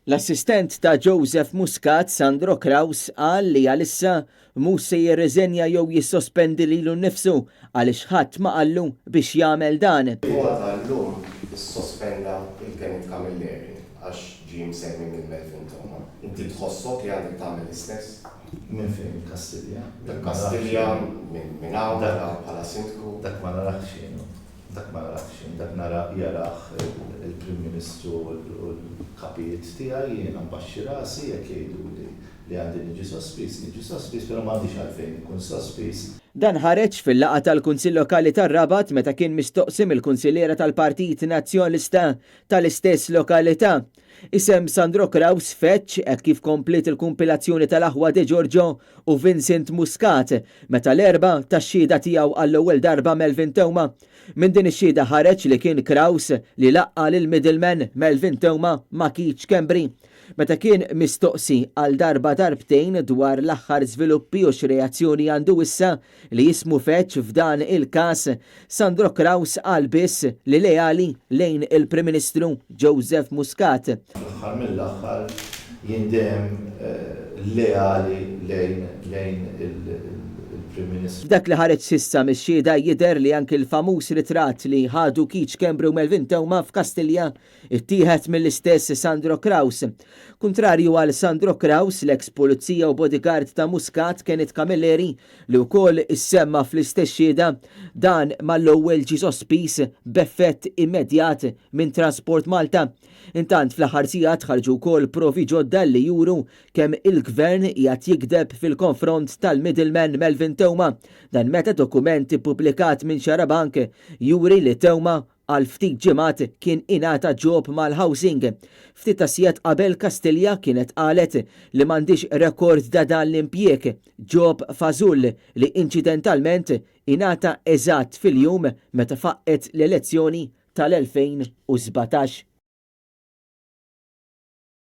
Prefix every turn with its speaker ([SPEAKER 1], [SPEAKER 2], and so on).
[SPEAKER 1] L-assistent ta' Joseph Muscat, Sandro Kraus, qal li għalissa mhux se jirriżenja jew jissospendi lilu nnifsu għaliex ħadd ma qallu biex jagħmel dan.
[SPEAKER 2] Huwa tal-lum issospenda il-Kenneth Camilleri għax ġie msemmi minn Melvin Toma. Inti tħossok li għandek tagħmel l-istess?
[SPEAKER 3] Minn fejn Kastilja?
[SPEAKER 2] Kastilja minn hawn bħala sindku.
[SPEAKER 3] Dak ma narax xejn. Dak ma narax xejn. Dak nara jaraħ il-Prim Ministru u l-kapijiet tiegħi jiena mbaxxi rasi jekk jgħidu li għandi niġi sospiż, però m'għandix għalfejn ikun sospiż.
[SPEAKER 1] Dan ħareġ fil-laqgħa tal-Kunsill Lokali tar-Rabat meta kien mistoqsim il-Kunsilliera tal-Partit Nazzjonalista tal-istess lokalità. Isem Sandro Kraus feċ hekk kif komplet il-kumpilazzjoni tal-aħwa De Giorgio u Vincent Muscat meta l-erba tax-xhieda tiegħu għall-ewwel darba Melvin Toma. Minn din ix-xhieda ħareġ li kien Kraus li laqqa lil middleman Melvin Toma ma' Keith Schembri. Meta kien mistoqsi għal darba darbtejn dwar l-aħħar żviluppi u x'reazzjoni għandu issa li jismu feċ f'dan il-każ, Sandro Kraus qal biss li lejali lejn il-Prim Ministru Joseph Muscat.
[SPEAKER 3] L-aħħar mill-aħħar jindem leali lejn il-Prim Ministru.
[SPEAKER 1] Dak li ħareġ sissa mix-xhieda jidher li anke l-famuż ritratt li ħadu Keith Schembri u Melvin Toma f'Kastilja ittieħed mill-istess Sandro Kraus. Kuntrarju għal Sandro Kraus, l-eks pulizija u bodyguard ta' Muscat Kenneth Camilleri li wkoll issemma fl-istess xhieda dan mal-ewwel ġie sospiż b'effett immedjat minn Transport Malta. Intant fl-aħħar sigħat ħarġu wkoll provi ġodda li juru kemm il-Gvern qiegħed jikdeb fil-konfront tal-middleman Melvin Toma. Dan meta dokumenti ppubblikat minn Xarabank juri li Toma għal ftit ġimgħat kien ingħata ġob mal-housing. Ftit sigħat qabel Kastilja kienet qalet li m'għandix rekord ta' dan l-impjieg ġob fażull li inċidentalment ingħata eżatt fil-jum meta faqqet l-elezzjoni tal-2017.